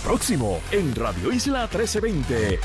próximo en Radio Isla 1320.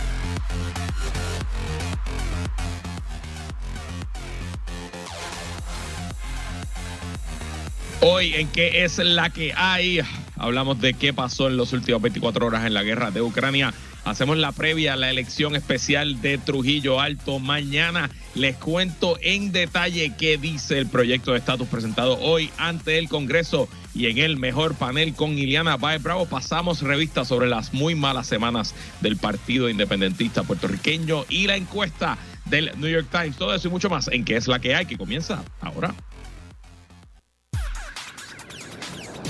Hoy en ¿Qué es la que hay? Hablamos de qué pasó en las últimas 24 horas en la guerra de Ucrania. Hacemos la previa a la elección especial de Trujillo Alto. Mañana les cuento en detalle qué dice el proyecto de estatus presentado hoy ante el Congreso. Y en el mejor panel con Iliana Báez Bravo pasamos revista sobre las muy malas semanas del Partido Independentista Puertorriqueño y la encuesta del New York Times. Todo eso y mucho más en ¿Qué es la que hay? Que comienza ahora.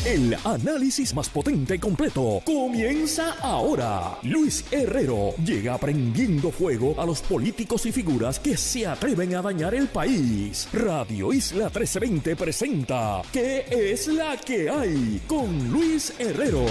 El análisis más potente y completo comienza ahora. Luis Herrero llega prendiendo fuego a los políticos y figuras que se atreven a dañar el país. Radio Isla 1320 presenta ¿Qué es la que hay? Con Luis Herrero.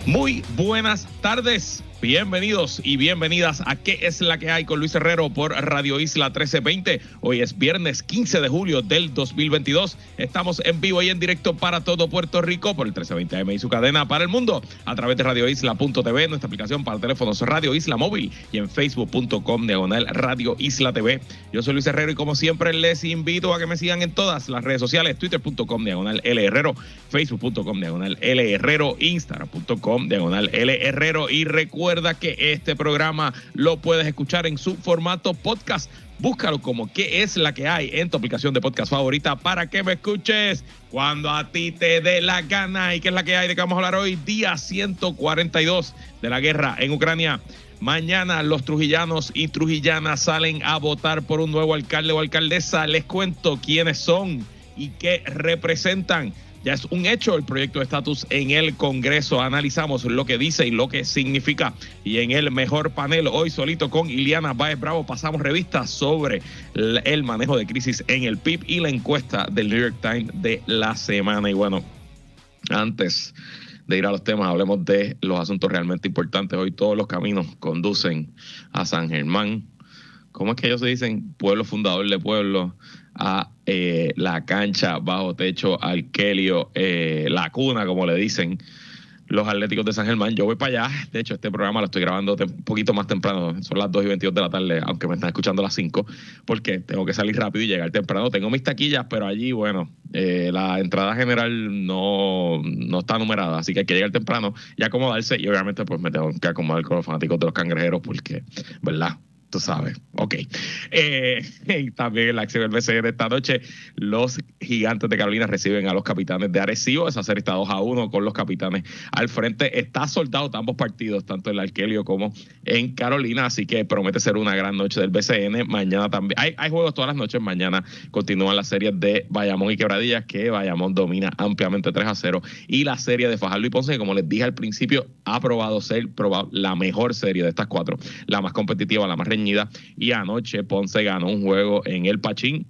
Muy buenas tardes. Bienvenidos y bienvenidas a ¿Qué es la que hay? Con Luis Herrero por Radio Isla 1320. Hoy es viernes 15 de julio del 2022. Estamos en vivo y en directo para todo Puerto Rico por el 1320 AM y su cadena para el mundo a través de radioisla.tv, nuestra aplicación para teléfonos Radio Isla Móvil y en facebook.com/Radio Isla TV. Yo soy Luis Herrero y como siempre les invito a que me sigan en todas las redes sociales, twitter.com/L Herrero, facebook.com/L Herrero, instagram.com/L Herrero y recuerda que este programa lo puedes escuchar en su formato podcast. Búscalo como ¿Qué es la que hay? En tu aplicación de podcast favorita para que me escuches cuando a ti te dé la gana. ¿Y qué es la que hay? ¿De qué vamos a hablar hoy? Día 142 de la guerra en Ucrania. Mañana los trujillanos y trujillanas salen a votar por un nuevo alcalde o alcaldesa. Les cuento quiénes son y qué representan. Ya es un hecho el proyecto de estatus en el Congreso. Analizamos lo que dice y lo que significa. Y en el mejor panel, hoy solito con Iliana Báez Bravo, pasamos revistas sobre el manejo de crisis en el PIB y la encuesta del New York Times de la semana. Y bueno, antes de ir a los temas, hablemos de los asuntos realmente importantes. Hoy todos los caminos conducen a San Germán. ¿Cómo es que ellos se dicen? Pueblo fundador de pueblo, a la cancha bajo techo Arkelio, la cuna, como le dicen los Atléticos de San Germán. Yo voy para allá. De hecho, este programa lo estoy grabando un poquito más temprano. Son las 2:22 de la tarde, aunque me están escuchando a las 5, porque tengo que salir rápido y llegar temprano. Tengo mis taquillas, pero allí, bueno, la entrada general no está numerada, así que hay que llegar temprano y acomodarse. Y obviamente, pues me tengo que acomodar con los fanáticos de los Cangrejeros, porque, ¿verdad? Tú sabes, ok. También en la acción del BCN esta noche, los Gigantes de Carolina reciben a los Capitanes de Arecibo. Esa serie está 2-1 con los Capitanes al frente. Está soldado ambos partidos, tanto en el Arkelio como en Carolina, así que promete ser una gran noche del BCN. Mañana también, hay juegos todas las noches. Mañana continúan las series de Bayamón y Quebradillas, que Bayamón domina ampliamente 3-0. Y la serie de Fajardo y Ponce, que como les dije al principio, ha probado ser la mejor serie de estas cuatro, la más competitiva, la más reñida. Y anoche Ponce ganó un juego en el Pachín,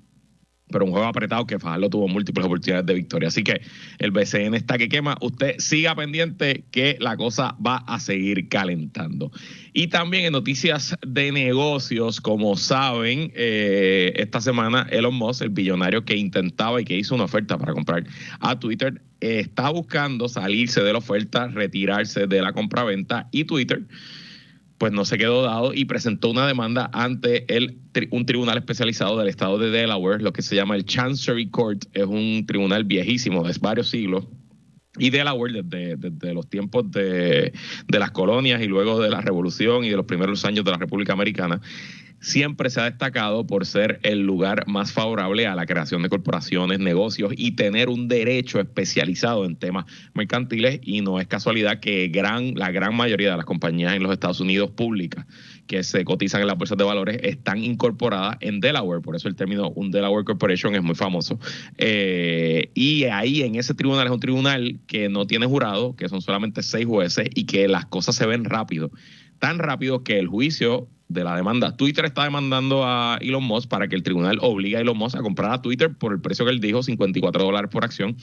pero un juego apretado que Fajardo tuvo múltiples oportunidades de victoria. Así que el BCN está que quema. Usted siga pendiente que la cosa va a seguir calentando. Y también en noticias de negocios, como saben, esta semana Elon Musk, el billonario que intentaba y que hizo una oferta para comprar a Twitter, está buscando salirse de la oferta, retirarse de la compraventa, y Twitter pues no se quedó dado y presentó una demanda ante un tribunal especializado del estado de Delaware, lo que se llama el Chancery Court. Es un tribunal viejísimo, de varios siglos, y Delaware desde los tiempos de las colonias y luego de la Revolución y de los primeros años de la República Americana, siempre se ha destacado por ser el lugar más favorable a la creación de corporaciones, negocios y tener un derecho especializado en temas mercantiles. Y no es casualidad que la gran mayoría de las compañías en los Estados Unidos públicas que se cotizan en las bolsas de valores están incorporadas en Delaware. Por eso el término un Delaware Corporation es muy famoso. Y ahí en ese tribunal es un tribunal que no tiene jurado, que son solamente 6 jueces y que las cosas se ven rápido. Tan rápido que el juicio de la demanda, Twitter está demandando a Elon Musk para que el tribunal obligue a Elon Musk a comprar a Twitter por el precio que él dijo, $54 por acción,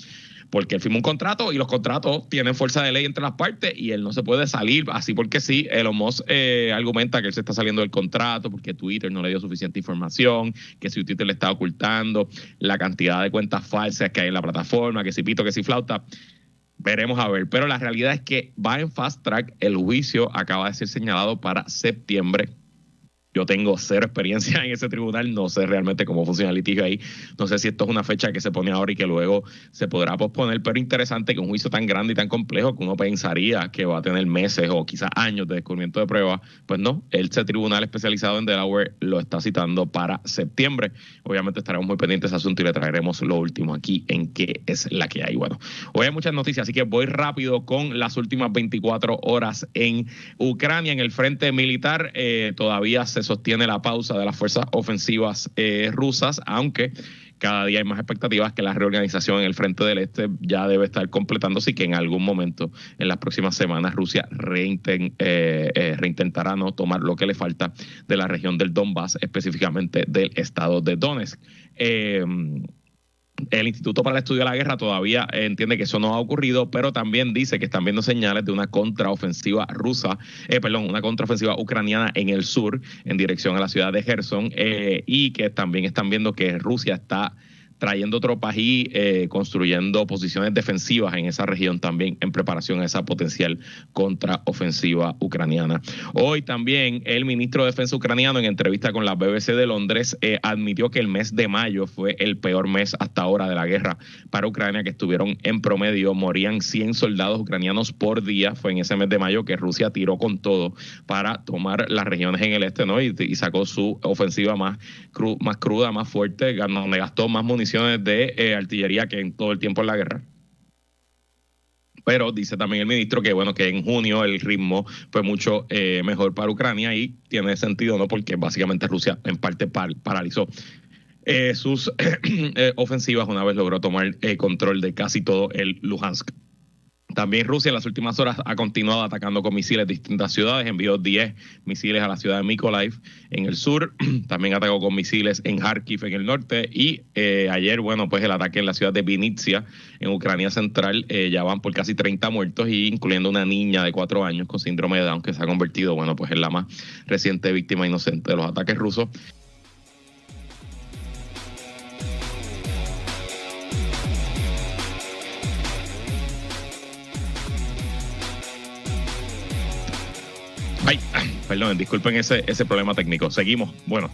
porque él firmó un contrato y los contratos tienen fuerza de ley entre las partes y él no se puede salir así porque sí. Elon Musk argumenta que él se está saliendo del contrato porque Twitter no le dio suficiente información, que si Twitter le está ocultando la cantidad de cuentas falsas que hay en la plataforma, que si pito, que si flauta. Veremos a ver, pero la realidad es que va en fast track. El juicio acaba de ser señalado para septiembre. Yo tengo cero experiencia en ese tribunal, no sé realmente cómo funciona el litigio ahí, no sé si esto es una fecha que se pone ahora y que luego se podrá posponer, pero interesante que un juicio tan grande y tan complejo que uno pensaría que va a tener meses o quizás años de descubrimiento de pruebas, pues no, ese tribunal especializado en Delaware lo está citando para septiembre. Obviamente estaremos muy pendientes de ese asunto y le traeremos lo último aquí en qué es la que hay. Bueno, hoy hay muchas noticias, así que voy rápido con las últimas 24 horas en Ucrania. En el frente militar todavía se sostiene la pausa de las fuerzas ofensivas rusas, aunque cada día hay más expectativas que la reorganización en el frente del este ya debe estar completándose y que en algún momento en las próximas semanas Rusia reintentará no tomar lo que le falta de la región del Donbass, específicamente del estado de Donetsk. El Instituto para el Estudio de la Guerra todavía entiende que eso no ha ocurrido, pero también dice que están viendo señales de una contraofensiva una contraofensiva ucraniana en el sur, en dirección a la ciudad de Gerson, y que también están viendo que Rusia está trayendo tropas y construyendo posiciones defensivas en esa región también en preparación a esa potencial contraofensiva ucraniana. Hoy también el ministro de Defensa ucraniano en entrevista con la BBC de Londres admitió que el mes de mayo fue el peor mes hasta ahora de la guerra para Ucrania, que estuvieron en promedio, morían 100 soldados ucranianos por día. Fue en ese mes de mayo que Rusia tiró con todo para tomar las regiones en el este, ¿no? Y sacó su ofensiva más cruda, más fuerte, donde gastó más municiones de artillería que en todo el tiempo en la guerra. Pero dice también el ministro que bueno, que en junio el ritmo fue mucho mejor para Ucrania y tiene sentido, ¿no? Porque básicamente Rusia en parte paralizó sus ofensivas una vez logró tomar control de casi todo el Luhansk. También Rusia en las últimas horas ha continuado atacando con misiles distintas ciudades. Envió 10 misiles a la ciudad de Mykolaiv en el sur. También atacó con misiles en Kharkiv en el norte. Y ayer, bueno, pues el ataque en la ciudad de Vinnytsia en Ucrania central. Ya van por casi 30 muertos, y incluyendo una niña de 4 años con síndrome de Down que se ha convertido, bueno, pues en la más reciente víctima inocente de los ataques rusos. Ay, perdón, disculpen ese problema técnico. Seguimos. Bueno,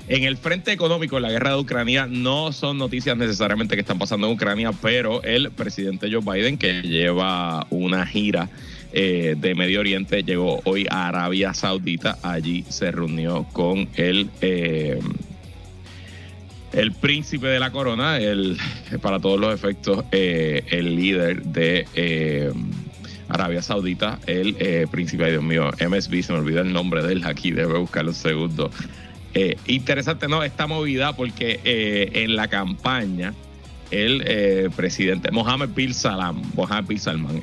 en el frente económico, en la guerra de Ucrania, no son noticias necesariamente que están pasando en Ucrania, pero el presidente Joe Biden, que lleva una gira de Medio Oriente, llegó hoy a Arabia Saudita. Allí se reunió con el príncipe de la corona, para todos los efectos, el líder de Arabia Saudita, el príncipe, Dios mío, MSB, se me olvida el nombre de él aquí, debe buscarlo un segundo. Interesante, ¿no? Esta movida porque en la campaña el presidente Mohammed bin Salman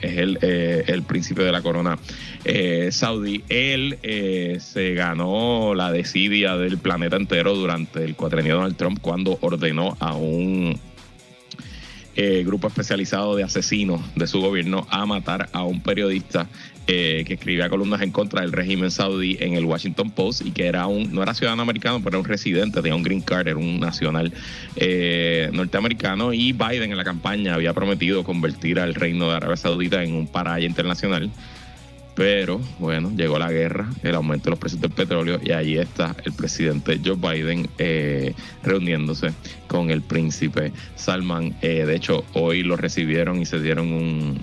es el príncipe de la corona saudí. Él se ganó la desidia del planeta entero durante el cuatrienio de Donald Trump, cuando ordenó a un grupo especializado de asesinos de su gobierno a matar a un periodista que escribía columnas en contra del régimen saudí en el Washington Post, y que no era ciudadano americano, pero era un residente, tenía un green card, era un nacional norteamericano. Y Biden en la campaña había prometido convertir al reino de Arabia Saudita en un paraíso internacional. Pero bueno, llegó la guerra, el aumento de los precios del petróleo, y allí está el presidente Joe Biden reuniéndose con el príncipe Salman. De hecho, hoy lo recibieron y se dieron un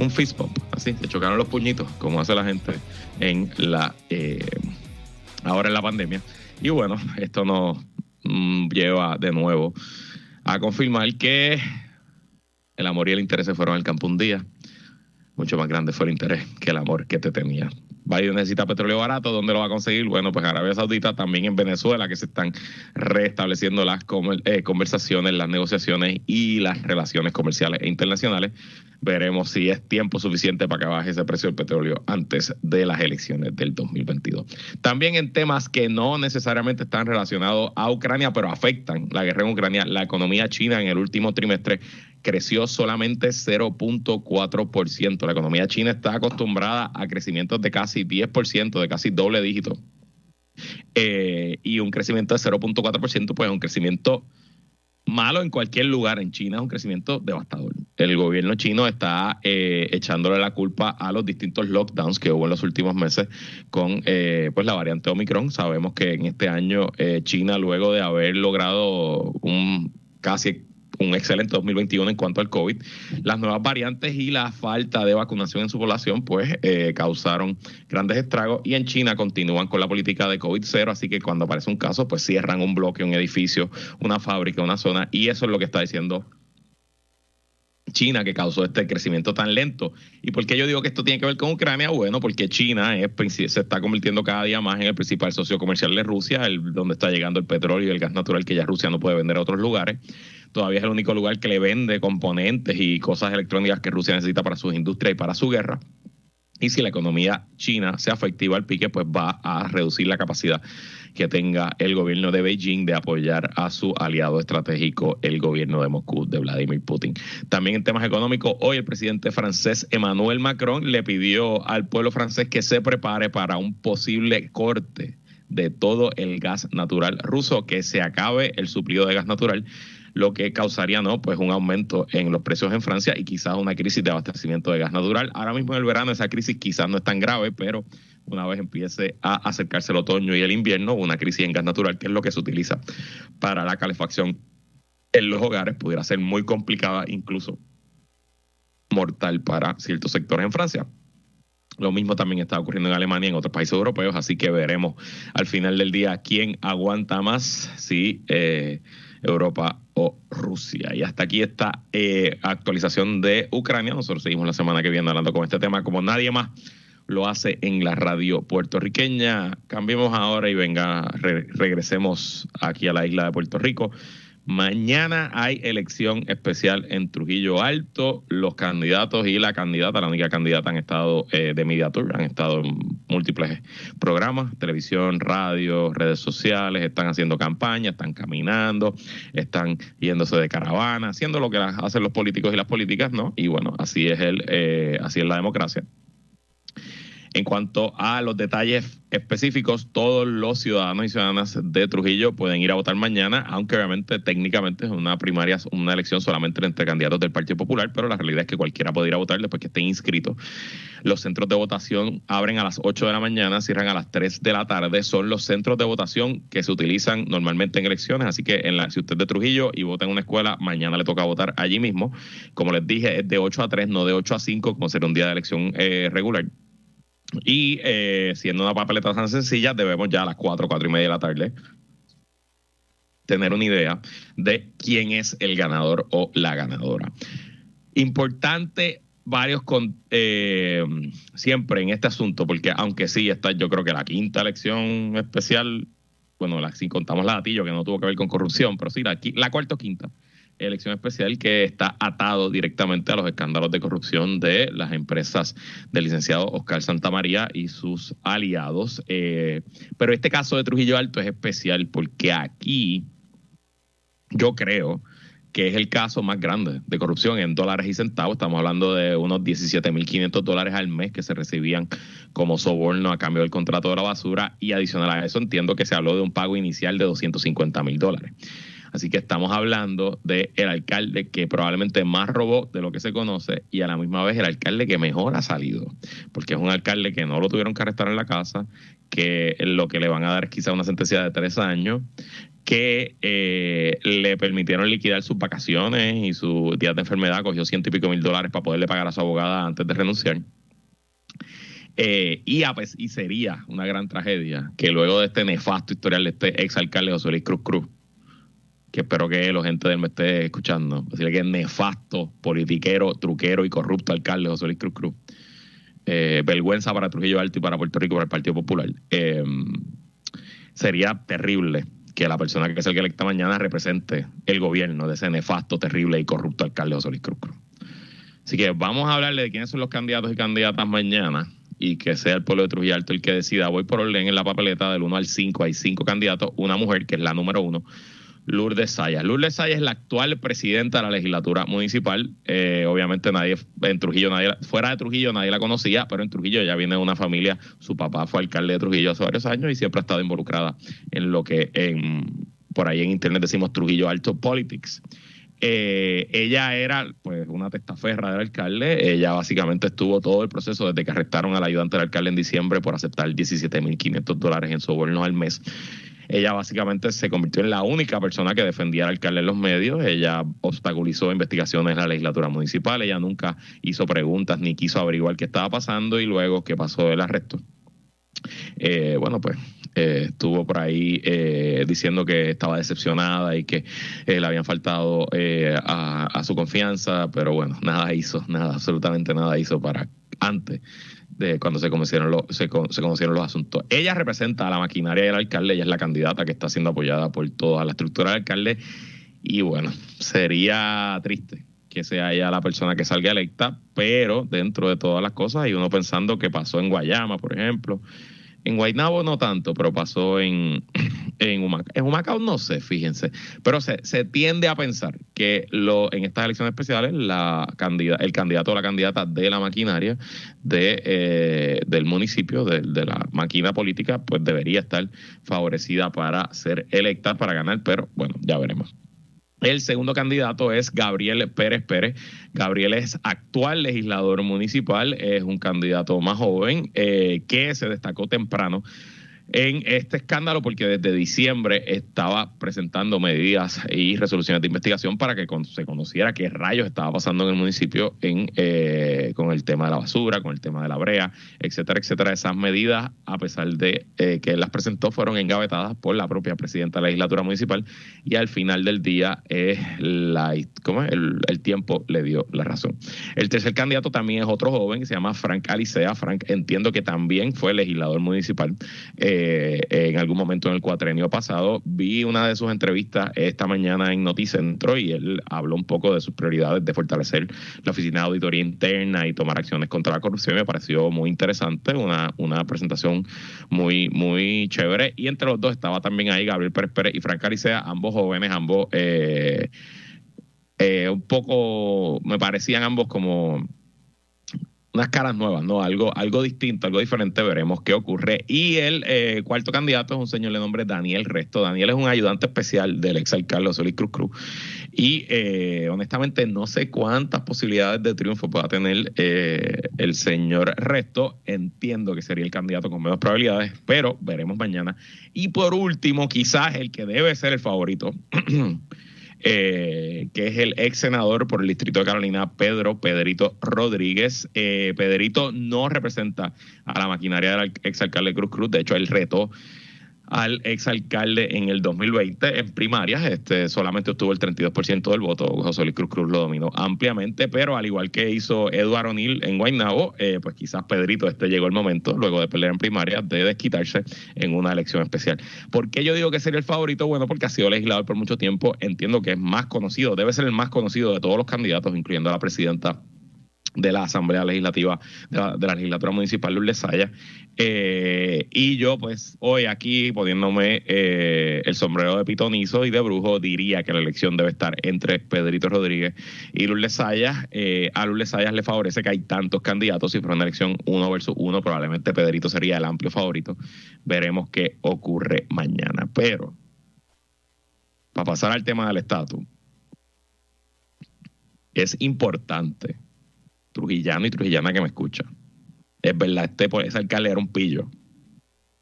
fist bump, así, se chocaron los puñitos, como hace la gente ahora en la pandemia. Y bueno, esto nos lleva de nuevo a confirmar que el amor y el interés se fueron al campo un día. Mucho más grande fue el interés que el amor que te tenía. Biden necesita petróleo barato. ¿Dónde lo va a conseguir? Bueno, pues Arabia Saudita, también en Venezuela, que se están restableciendo las conversaciones, las negociaciones y las relaciones comerciales e internacionales. Veremos si es tiempo suficiente para que baje ese precio del petróleo antes de las elecciones del 2022. También en temas que no necesariamente están relacionados a Ucrania, pero afectan la guerra en Ucrania, la economía china en el último trimestre creció solamente 0.4%. La economía china está acostumbrada a crecimientos de casi 10%, de casi doble dígito. Y un crecimiento de 0.4%, pues es un crecimiento malo en cualquier lugar. En China es un crecimiento devastador. El gobierno chino está echándole la culpa a los distintos lockdowns que hubo en los últimos meses con pues la variante Omicron. Sabemos que en este año China, luego de haber logrado casi un excelente 2021 en cuanto al COVID, las nuevas variantes y la falta de vacunación en su población pues causaron grandes estragos, y en China continúan con la política de COVID cero, así que cuando aparece un caso pues cierran un bloque, un edificio, una fábrica, una zona, y eso es lo que está diciendo China, que causó este crecimiento tan lento. ¿Y por qué yo digo que esto tiene que ver con Ucrania? Bueno, porque China se está convirtiendo cada día más en el principal socio comercial de Rusia, donde está llegando el petróleo y el gas natural que ya Rusia no puede vender a otros lugares. Todavía es el único lugar que le vende componentes y cosas electrónicas que Rusia necesita para sus industrias y para su guerra. Y si la economía china se afectiva al pique, pues va a reducir la capacidad que tenga el gobierno de Beijing de apoyar a su aliado estratégico, el gobierno de Moscú, de Vladimir Putin. También en temas económicos, hoy el presidente francés Emmanuel Macron le pidió al pueblo francés que se prepare para un posible corte de todo el gas natural ruso, que se acabe el suplido de gas natural, lo que causaría pues un aumento en los precios en Francia y quizás una crisis de abastecimiento de gas natural. Ahora mismo en el verano esa crisis quizás no es tan grave, pero una vez empiece a acercarse el otoño y el invierno, una crisis en gas natural, que es lo que se utiliza para la calefacción en los hogares, pudiera ser muy complicada, incluso mortal para ciertos sectores en Francia. Lo mismo también está ocurriendo en Alemania y en otros países europeos, así que veremos al final del día quién aguanta más, si Europa o Rusia. Y hasta aquí esta actualización de Ucrania. Nosotros seguimos la semana que viene hablando con este tema como nadie más lo hace en la radio puertorriqueña. Cambiemos ahora y regresemos aquí a la isla de Puerto Rico. Mañana hay elección especial en Trujillo Alto. Los candidatos y la candidata, la única candidata, han estado de media tour, han estado en múltiples programas, televisión, radio, redes sociales, están haciendo campaña, están caminando, están yéndose de caravana, haciendo lo que hacen los políticos y las políticas, ¿no? Y bueno, así es la democracia. En cuanto a los detalles específicos, todos los ciudadanos y ciudadanas de Trujillo pueden ir a votar mañana, aunque obviamente técnicamente es una primaria, una elección solamente entre candidatos del Partido Popular, pero la realidad es que cualquiera puede ir a votar después que estén inscritos. Los centros de votación abren a las 8 de la mañana, cierran a las 3 de la tarde. Son los centros de votación que se utilizan normalmente en elecciones, así que si usted es de Trujillo y vota en una escuela, mañana le toca votar allí mismo. Como les dije, es de 8 a 3, no de 8 a 5, como será un día de elección regular. Y siendo una papeleta tan sencilla, debemos ya a las 4 y media de la tarde tener una idea de quién es el ganador o la ganadora. Importante siempre en este asunto, porque aunque sí, esta yo creo que la quinta elección especial, bueno, si contamos la de Atillo, que no tuvo que ver con corrupción, pero sí, la cuarta o quinta elección especial, que está atado directamente a los escándalos de corrupción de las empresas del licenciado Oscar Santamaría y sus aliados. Pero este caso de Trujillo Alto es especial porque aquí yo creo que es el caso más grande de corrupción en dólares y centavos. Estamos hablando de unos $17,500 al mes que se recibían como soborno a cambio del contrato de la basura, y adicional a eso entiendo que se habló de un pago inicial de $250,000. Así que estamos hablando del alcalde que probablemente más robó de lo que se conoce, y a la misma vez el alcalde que mejor ha salido, porque es un alcalde que no lo tuvieron que arrestar en la casa, que lo que le van a dar es quizá una sentencia de 3 años, que le permitieron liquidar sus vacaciones y sus días de enfermedad, cogió $100 y pico mil para poderle pagar a su abogada antes de renunciar. Y sería una gran tragedia que luego de este nefasto historial de este exalcalde José Luis Cruz, que espero que la gente de él me esté escuchando, decirle que es nefasto, politiquero, truquero y corrupto alcalde José Luis Cruz. Vergüenza para Trujillo Alto y para Puerto Rico, para el Partido Popular. Sería terrible que la persona que salga electa mañana represente el gobierno de ese nefasto, terrible y corrupto alcalde José Luis Cruz. Así que vamos a hablarle de quiénes son los candidatos y candidatas mañana, y que sea el pueblo de Trujillo Alto el que decida. Voy por orden en la papeleta del 1 al 5. Hay 5 candidatos, una mujer que es la número 1, Lourdes Zayas. Lourdes Zayas es la actual presidenta de la legislatura municipal. Obviamente en Trujillo, fuera de Trujillo nadie la conocía, pero en Trujillo ella viene de una familia, su papá fue alcalde de Trujillo hace varios años y siempre ha estado involucrada en lo que por ahí en internet decimos Trujillo Alto Politics. Ella era pues una testaferra del alcalde. Ella básicamente estuvo todo el proceso desde que arrestaron al ayudante del alcalde en diciembre por aceptar $17,500 en sobornos al mes. Ella básicamente se convirtió en la única persona que defendía al alcalde en los medios. Ella obstaculizó investigaciones en la legislatura municipal. Ella nunca hizo preguntas ni quiso averiguar qué estaba pasando, y luego que pasó el arresto, estuvo por ahí diciendo que estaba decepcionada y que le habían faltado a su confianza, pero bueno, absolutamente nada hizo para antes de cuando se conocieron los asuntos. Ella representa a la maquinaria del alcalde. Ella es la candidata que está siendo apoyada por toda la estructura del alcalde, y bueno, sería triste que sea ella la persona que salga electa, pero dentro de todas las cosas hay uno pensando que pasó en Guayama, por ejemplo. En Guaynabo no tanto, pero pasó en Humacao. En Humacao no sé, fíjense. Pero se tiende a pensar que en estas elecciones especiales el candidato o la candidata de la maquinaria del municipio, de la máquina política, pues debería estar favorecida para ser electa, para ganar, pero bueno, ya veremos. El segundo candidato es Gabriel Pérez Pérez. Gabriel es actual legislador municipal, es un candidato más joven que se destacó temprano en este escándalo porque desde diciembre estaba presentando medidas y resoluciones de investigación para que se conociera qué rayos estaba pasando en el municipio con el tema de la basura, con el tema de la brea, etcétera, etcétera. Esas medidas, a pesar de que él las presentó, fueron engavetadas por la propia presidenta de la legislatura municipal, y al final del día el tiempo le dio la razón. El tercer candidato también es otro joven que se llama Frank Alicea. Frank, entiendo que también fue legislador municipal en algún momento en el cuatrenio pasado. Vi una de sus entrevistas esta mañana en Noticentro y él habló un poco de sus prioridades de fortalecer la oficina de auditoría interna y tomar acciones contra la corrupción. Me pareció muy interesante, una presentación muy, muy chévere. Y entre los dos estaba también ahí Gabriel Pérez Pérez y Frank Alicea, ambos jóvenes, ambos un poco, me parecían ambos como unas caras nuevas, ¿no? Algo distinto, algo diferente. Veremos qué ocurre. Y el cuarto candidato es un señor de nombre Daniel Resto. Daniel es un ayudante especial del exalcalde José Luis Cruz Cruz. Y honestamente no sé cuántas posibilidades de triunfo pueda tener el señor Resto. Entiendo que sería el candidato con menos probabilidades, pero veremos mañana. Y por último, quizás el que debe ser el favorito, que es el ex senador por el distrito de Carolina, Pedrito Rodríguez. Pedrito no representa a la maquinaria del exalcalde Cruz Cruz. De hecho, él retó al exalcalde en el 2020 en primarias. Solamente obtuvo el 32% del voto. José Luis Cruz Cruz lo dominó ampliamente, pero al igual que hizo Eduardo O'Neill en Guaynabo, pues quizás Pedrito llegó el momento, luego de pelear en primarias, de desquitarse en una elección especial. ¿Por qué yo digo que sería el favorito? Bueno, porque ha sido legislador por mucho tiempo. Entiendo que es más conocido, debe ser el más conocido de todos los candidatos, incluyendo a la presidenta de la Asamblea Legislativa de la Legislatura Municipal, Lourdes Sayas. Y yo, pues, hoy aquí, poniéndome el sombrero de pitonizo y de brujo, diría que la elección debe estar entre Pedrito Rodríguez y Lourdes Sayas. A Lourdes Sayas le favorece que hay tantos candidatos. Si fuera una elección 1 versus 1, probablemente Pedrito sería el amplio favorito. Veremos qué ocurre mañana. Pero, para pasar al tema del estatus, es importante, trujillano y trujillana que me escucha. Es verdad, ese alcalde era un pillo,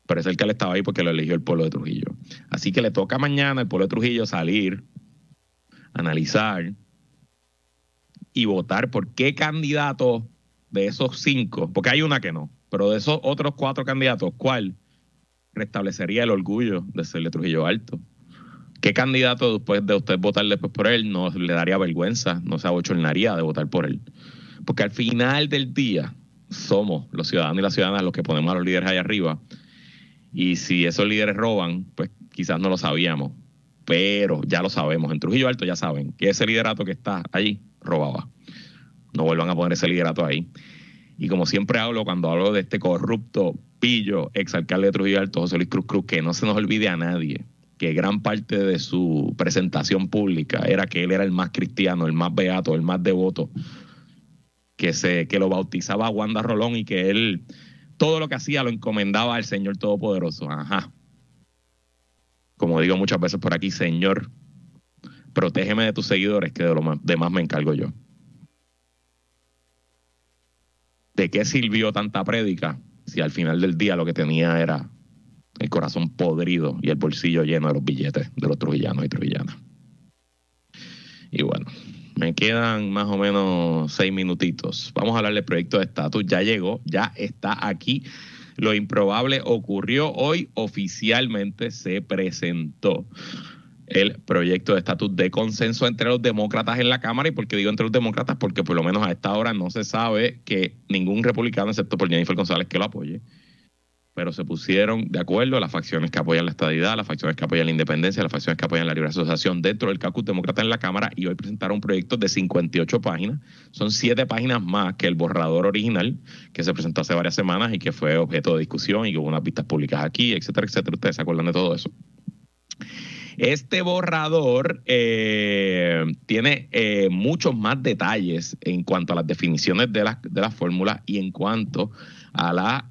pero ese alcalde estaba ahí porque lo eligió el pueblo de Trujillo. Así que le toca mañana al pueblo de Trujillo salir, analizar y votar por qué candidato de esos 5, porque hay una que no, pero de esos otros 4 candidatos, ¿cuál restablecería el orgullo de ser de Trujillo Alto? ¿Qué candidato, después de usted votar después por él, no le daría vergüenza, no se abochornaría de votar por él? Porque al final del día somos los ciudadanos y las ciudadanas los que ponemos a los líderes allá arriba. Y si esos líderes roban, pues quizás no lo sabíamos, pero ya lo sabemos. En Trujillo Alto ya saben que ese liderato que está allí robaba. No vuelvan a poner ese liderato ahí. Y como siempre cuando hablo de este corrupto pillo exalcalde de Trujillo Alto, José Luis Cruz Cruz, que no se nos olvide a nadie que gran parte de su presentación pública era que él era el más cristiano, el más beato, el más devoto, que lo bautizaba a Wanda Rolón y que él todo lo que hacía lo encomendaba al Señor Todopoderoso. Ajá. como digo muchas veces por aquí, Señor, protégeme de tus seguidores, que de lo demás me encargo yo. ¿De qué sirvió tanta prédica si al final del día lo que tenía era el corazón podrido y el bolsillo lleno de los billetes de los trujillanos y trujillanas? Y bueno, me quedan más o menos 6 minutitos. Vamos a hablar del proyecto de estatus. Ya llegó, ya está aquí. Lo improbable ocurrió hoy. Oficialmente se presentó el proyecto de estatus de consenso entre los demócratas en la Cámara. ¿Y por qué digo entre los demócratas? Porque por lo menos a esta hora no se sabe que ningún republicano, excepto por Jennifer González, que lo apoye. Pero se pusieron de acuerdo las facciones que apoyan la estadidad, las facciones que apoyan la independencia, las facciones que apoyan la libre asociación dentro del caucus demócrata en la Cámara, y hoy presentaron un proyecto de 58 páginas. Son 7 páginas más que el borrador original que se presentó hace varias semanas y que fue objeto de discusión y que hubo unas vistas públicas aquí, etcétera, etcétera. Ustedes se acuerdan de todo eso. Este borrador tiene muchos más detalles en cuanto a las definiciones de las fórmulas y en cuanto a la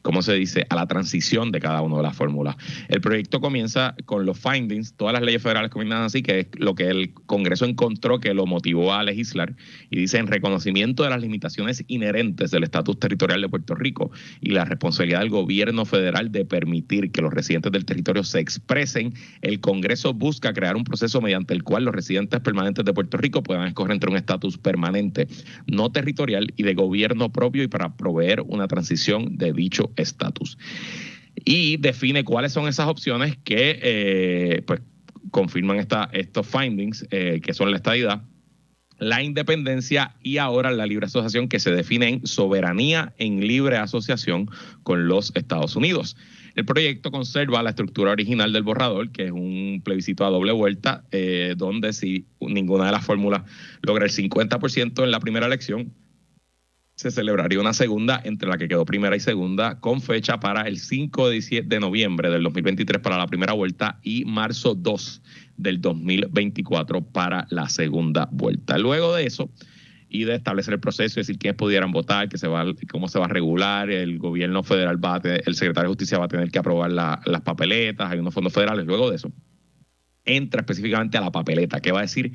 ¿cómo se dice?, a la transición de cada una de las fórmulas. El proyecto comienza con los findings, todas las leyes federales comienzan así, que es lo que el Congreso encontró que lo motivó a legislar, y dice: en reconocimiento de las limitaciones inherentes del estatus territorial de Puerto Rico y la responsabilidad del gobierno federal de permitir que los residentes del territorio se expresen, el Congreso busca crear un proceso mediante el cual los residentes permanentes de Puerto Rico puedan escoger entre un estatus permanente, no territorial y de gobierno propio, y para proveer una transición de dicho estatus. Y define cuáles son esas opciones que pues confirman estos findings, que son la estadidad, la independencia y ahora la libre asociación, que se define en soberanía en libre asociación con los Estados Unidos. El proyecto conserva la estructura original del borrador, que es un plebiscito a doble vuelta, donde si ninguna de las fórmulas logra el 50% en la primera elección, se celebraría una segunda entre la que quedó primera y segunda, con fecha para el 5 de noviembre del 2023 para la primera vuelta y marzo 2 del 2024 para la segunda vuelta. Luego de eso, y de establecer el proceso, es decir, quiénes pudieran votar, cómo se va a regular, el gobierno federal el secretario de Justicia va a tener que aprobar las papeletas, hay unos fondos federales. Luego de eso, entra específicamente a la papeleta, que va a decir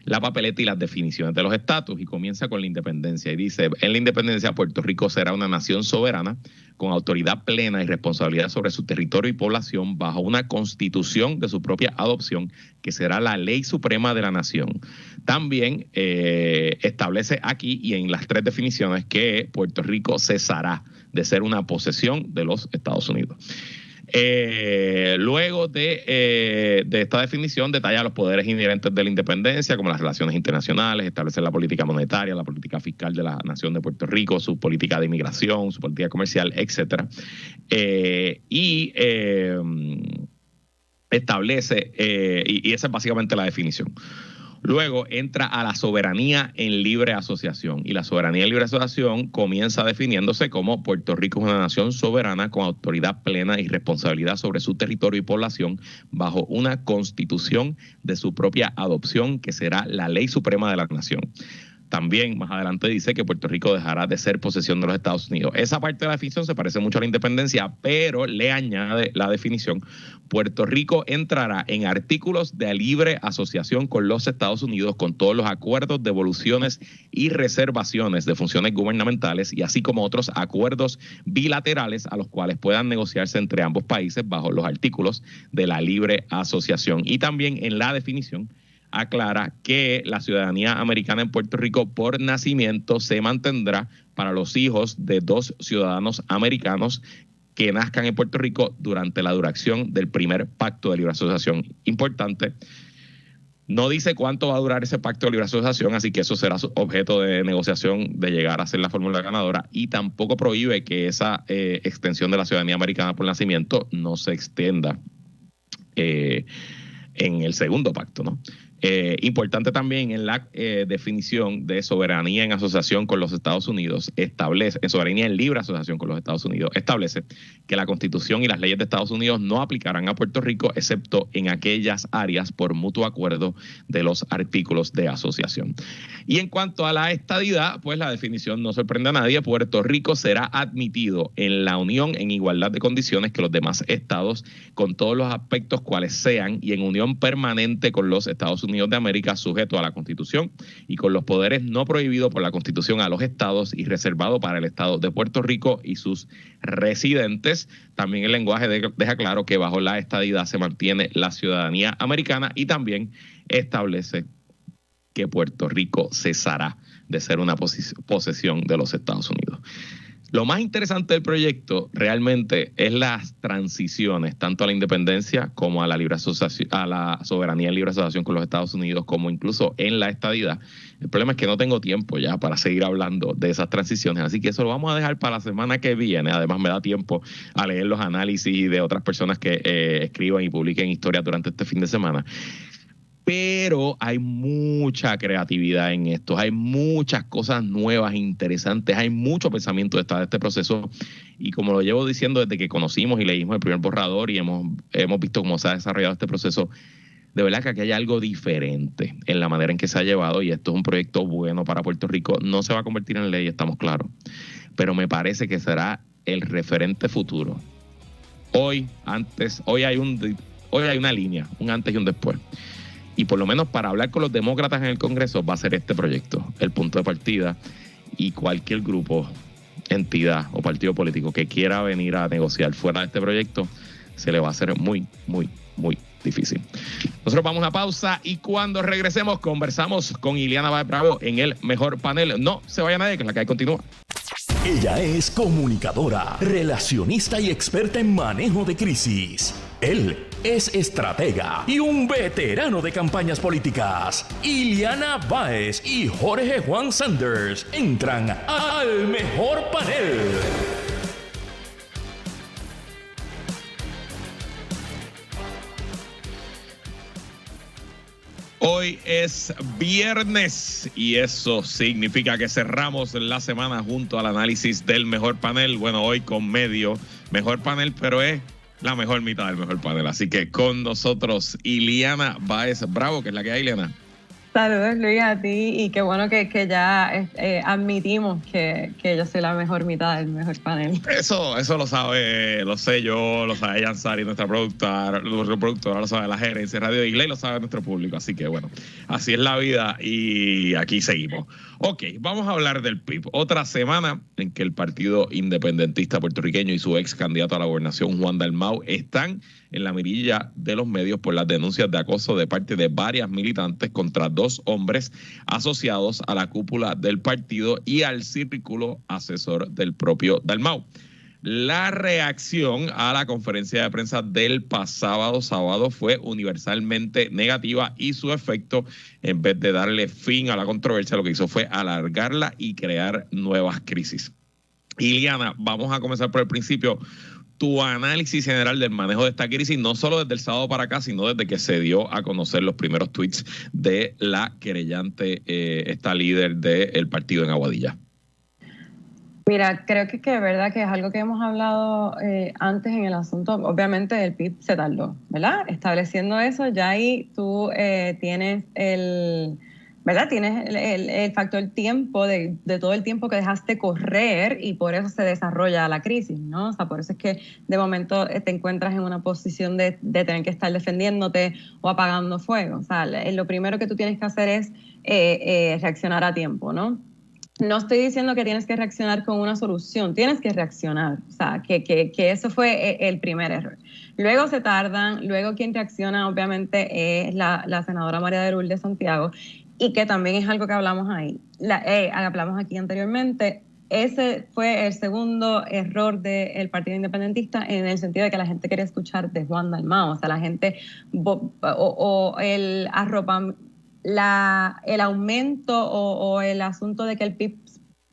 la papeleta y las definiciones de los estatus, y comienza con la independencia y dice: en la independencia Puerto Rico será una nación soberana con autoridad plena y responsabilidad sobre su territorio y población bajo una constitución de su propia adopción que será la ley suprema de la nación. También establece aquí y en las 3 definiciones que Puerto Rico cesará de ser una posesión de los Estados Unidos. Luego de esta definición, detalla los poderes inherentes de la independencia, como las relaciones internacionales, establecer la política monetaria, la política fiscal de la nación de Puerto Rico, su política de inmigración, su política comercial, etcétera. Establece, y esa es básicamente la definición. Luego entra a la soberanía en libre asociación, y la soberanía en libre asociación comienza definiéndose como: Puerto Rico es una nación soberana con autoridad plena y responsabilidad sobre su territorio y población bajo una constitución de su propia adopción que será la ley suprema de la nación. También más adelante dice que Puerto Rico dejará de ser posesión de los Estados Unidos. Esa parte de la definición se parece mucho a la independencia, pero le añade la definición: Puerto Rico entrará en artículos de libre asociación con los Estados Unidos con todos los acuerdos, devoluciones y reservaciones de funciones gubernamentales, y así como otros acuerdos bilaterales a los cuales puedan negociarse entre ambos países bajo los artículos de la libre asociación. Y también en la definición aclara que la ciudadanía americana en Puerto Rico por nacimiento se mantendrá para los hijos de 2 ciudadanos americanos que nazcan en Puerto Rico durante la duración del primer pacto de libre asociación. Importante, no dice cuánto va a durar ese pacto de libre asociación, así que eso será objeto de negociación de llegar a ser la fórmula ganadora, y tampoco prohíbe que esa extensión de la ciudadanía americana por nacimiento no se extienda en el segundo pacto, ¿no? Importante también en la definición de soberanía en asociación con los Estados Unidos, soberanía en libre asociación con los Estados Unidos, establece que la Constitución y las leyes de Estados Unidos no aplicarán a Puerto Rico excepto en aquellas áreas por mutuo acuerdo de los artículos de asociación. Y en cuanto a la estadidad, pues la definición no sorprende a nadie. Puerto Rico será admitido en la Unión en igualdad de condiciones que los demás estados, con todos los aspectos cuales sean, y en unión permanente con los Estados Unidos de América, sujeto a la Constitución y con los poderes no prohibidos por la Constitución a los estados y reservado para el estado de Puerto Rico y sus residentes. También el lenguaje deja claro que bajo la estadidad se mantiene la ciudadanía americana y también establece que Puerto Rico cesará de ser una posesión de los Estados Unidos. Lo más interesante del proyecto realmente es las transiciones, tanto a la independencia como a la libre asociación, a la soberanía en libre asociación con los Estados Unidos, como incluso en la estadidad. El problema es que no tengo tiempo ya para seguir hablando de esas transiciones, así que eso lo vamos a dejar para la semana que viene. Además, me da tiempo a leer los análisis de otras personas que escriban y publiquen historias durante este fin de semana. Pero hay mucha creatividad en esto, hay muchas cosas nuevas, interesantes, hay mucho pensamiento detrás de este proceso, y como lo llevo diciendo desde que conocimos y leímos el primer borrador y hemos visto cómo se ha desarrollado este proceso, de verdad que aquí hay algo diferente en la manera en que se ha llevado, y esto es un proyecto bueno para Puerto Rico. No se va a convertir en ley, estamos claros, pero me parece que será el referente futuro. Hoy hay una línea, un antes y un después. Y por lo menos para hablar con los demócratas en el Congreso va a ser este proyecto el punto de partida, y cualquier grupo, entidad o partido político que quiera venir a negociar fuera de este proyecto se le va a hacer muy, muy, muy difícil. Nosotros vamos a una pausa y cuando regresemos conversamos con Ileana Báez Bravo en el mejor panel. No se vaya nadie, que la que hay continúa. Ella es comunicadora, relacionista y experta en manejo de crisis. Él es estratega y un veterano de campañas políticas. Ileana Báez y Jorge Juan Sanders entran al mejor panel. Hoy es viernes y eso significa que cerramos la semana junto al análisis del mejor panel. Bueno, hoy con medio mejor panel, pero es la mejor mitad del mejor panel. Así que con nosotros Ileana Báez Bravo, que es la que hay, Ileana. Saludos, Luis, a ti, y qué bueno que ya admitimos que yo soy la mejor mitad del mejor panel. Eso lo sé yo, lo sabe Yansari, nuestra productora, lo sabe la gerencia de Radio Isla y lo sabe nuestro público. Así que bueno, así es la vida y aquí seguimos. Ok, vamos a hablar del PIB. Otra semana en que el Partido Independentista Puertorriqueño y su ex candidato a la gobernación, Juan Dalmau, están en la mirilla de los medios por las denuncias de acoso de parte de varias militantes contra dos hombres asociados a la cúpula del partido y al círculo asesor del propio Dalmau. La reacción a la conferencia de prensa del pasado sábado fue universalmente negativa y su efecto, en vez de darle fin a la controversia, lo que hizo fue alargarla y crear nuevas crisis. Ileana, vamos a comenzar por el principio. Tu análisis general del manejo de esta crisis, no solo desde el sábado para acá, sino desde que se dio a conocer los primeros tweets de la querellante, esta líder del partido en Aguadilla. Mira, creo que es verdad que es algo que hemos hablado antes en el asunto. Obviamente el PIB se tardó, ¿verdad? Estableciendo eso, ya ahí tú tienes ¿verdad? Tienes el factor tiempo de todo el tiempo que dejaste correr, y por eso se desarrolla la crisis, ¿no? O sea, por eso es que de momento te encuentras en una posición de tener que estar defendiéndote o apagando fuego. O sea, lo primero que tú tienes que hacer es reaccionar a tiempo, ¿no? No estoy diciendo que tienes que reaccionar con una solución, tienes que reaccionar. O sea, que eso fue el primer error. Luego se tardan, luego quien reacciona obviamente es la senadora María de Lourdes Santiago, y que también es algo que hablamos hablamos aquí anteriormente. Ese fue el segundo error del Partido Independentista, en el sentido de que la gente quería escuchar de Juan Dalmau. O sea, la gente el aumento o el asunto de que el PIB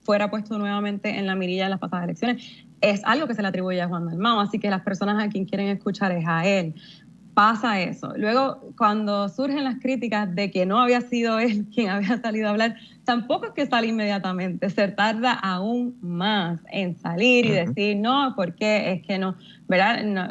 fuera puesto nuevamente en la mirilla de las pasadas elecciones es algo que se le atribuye a Juan Dalmau, así que las personas a quien quieren escuchar es a él. pasa eso. Luego, cuando surgen las críticas de que no había sido él quien había salido a hablar, tampoco es que sale inmediatamente, se tarda aún más en salir y decir no, porque es que no, ¿verdad? No,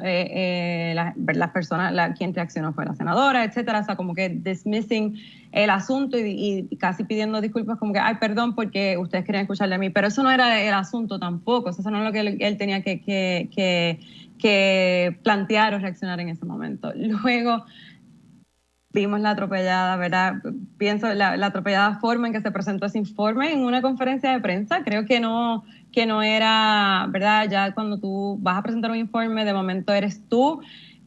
las personas, quien reaccionó fue la senadora, etcétera, o sea, como que dismissing el asunto y casi pidiendo disculpas como que, ay, perdón, porque ustedes querían escucharle a mí, pero eso no era el asunto tampoco, eso no es lo que él tenía que plantear o reaccionar en ese momento. Luego vimos la atropellada, ¿verdad? Pienso la atropellada forma en que se presentó ese informe en una conferencia de prensa. Creo que no era, ¿verdad? Ya cuando tú vas a presentar un informe, de momento eres tú,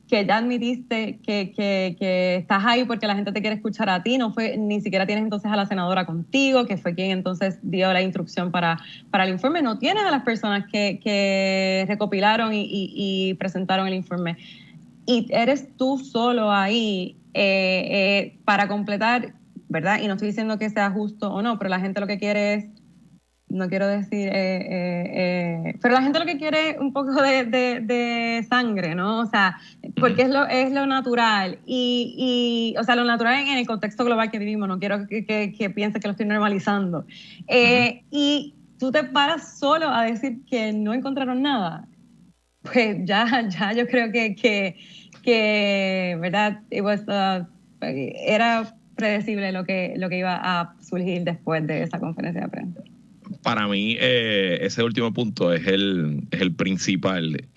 que ya admitiste que estás ahí porque la gente te quiere escuchar a ti, no fue, ni siquiera tienes entonces a la senadora contigo, que fue quien entonces dio la instrucción para el informe, no tienes a las personas que recopilaron y presentaron el informe. Y eres tú solo ahí para completar, ¿verdad? Y no estoy diciendo que sea justo o no, pero la gente lo que quiere es, no quiero decir, pero la gente lo que quiere es un poco de sangre, ¿no? O sea, porque es lo natural. Y o sea, lo natural en el contexto global que vivimos, no quiero que pienses que lo estoy normalizando. Y tú te paras solo a decir que no encontraron nada. Pues ya yo creo que ¿verdad? Era predecible lo que iba a surgir después de esa conferencia de prensa. Para mí, ese último punto es el principal.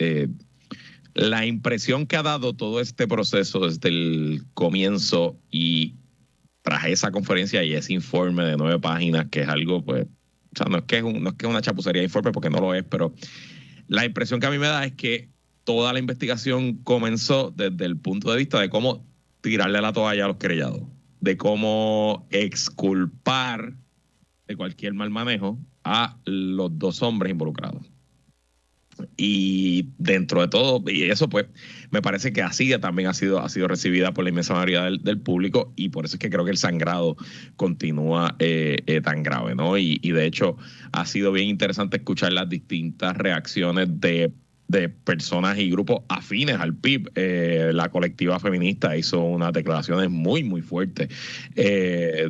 La impresión que ha dado todo este proceso desde el comienzo y tras esa conferencia y ese informe de 9 páginas, que es algo, pues, o sea, no es que es una chapucería de informe, porque no lo es, pero la impresión que a mí me da es que toda la investigación comenzó desde el punto de vista de cómo tirarle la toalla a los querellados, de cómo exculpar de cualquier mal manejo a los 2 hombres involucrados. Y dentro de todo, y eso pues me parece que así también ha sido recibida por la inmensa mayoría del público, y por eso es que creo que el sangrado continúa tan grave, ¿no? Y de hecho ha sido bien interesante escuchar las distintas reacciones de personas y grupos afines al PIB. La colectiva feminista hizo unas declaraciones muy, muy fuertes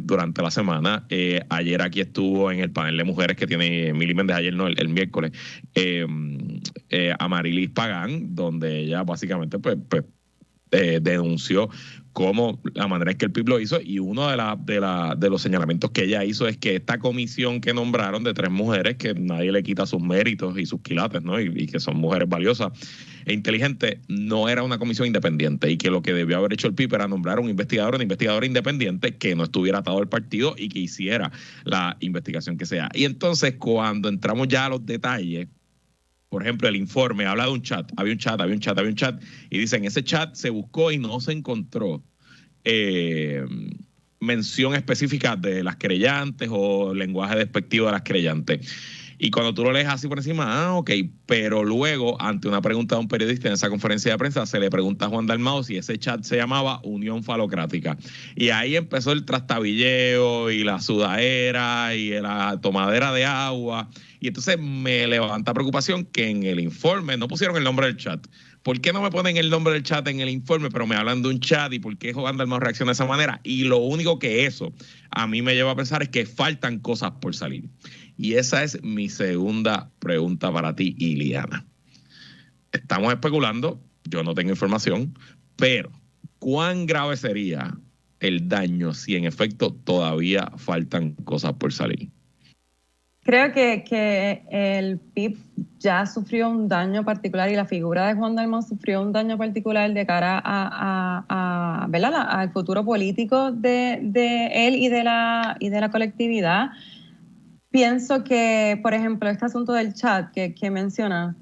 durante la semana. Ayer aquí estuvo en el panel de mujeres que tiene Mili Méndez, ayer no, el miércoles, Amarilis Pagán, donde ella básicamente pues denunció cómo la manera en que el PIB lo hizo, y uno de los señalamientos que ella hizo es que esta comisión que nombraron de 3 mujeres, que nadie le quita sus méritos y sus quilates, ¿no? Y que son mujeres valiosas e inteligentes, no era una comisión independiente, y que lo que debió haber hecho el PIB era nombrar una investigadora independiente que no estuviera atado al partido y que hiciera la investigación que sea. Y entonces, cuando entramos ya a los detalles, por ejemplo, el informe habla de un chat, había un chat, y dicen, ese chat se buscó y no se encontró mención específica de las querellantes o lenguaje despectivo de las querellantes. Y cuando tú lo lees así por encima, ok, pero luego, ante una pregunta de un periodista en esa conferencia de prensa, se le pregunta a Juan Dalmau si ese chat se llamaba Unión Falocrática. Y ahí empezó el trastabilleo y la sudadera y la tomadera de agua. Y entonces me levanta preocupación que en el informe no pusieron el nombre del chat. ¿Por qué no me ponen el nombre del chat en el informe, pero me hablan de un chat? ¿Y por qué Juan Dalmau reacciona de esa manera? Y lo único que eso a mí me lleva a pensar es que faltan cosas por salir. Y esa es mi segunda pregunta para ti, Iliana. Estamos especulando, yo no tengo información, pero ¿cuán grave sería el daño si en efecto todavía faltan cosas por salir? Creo que el PIB ya sufrió un daño particular, y la figura de Juan Dalmau sufrió un daño particular de cara ¿verdad? Al futuro político de él y de la colectividad. Pienso que, por ejemplo, este asunto del chat que menciona,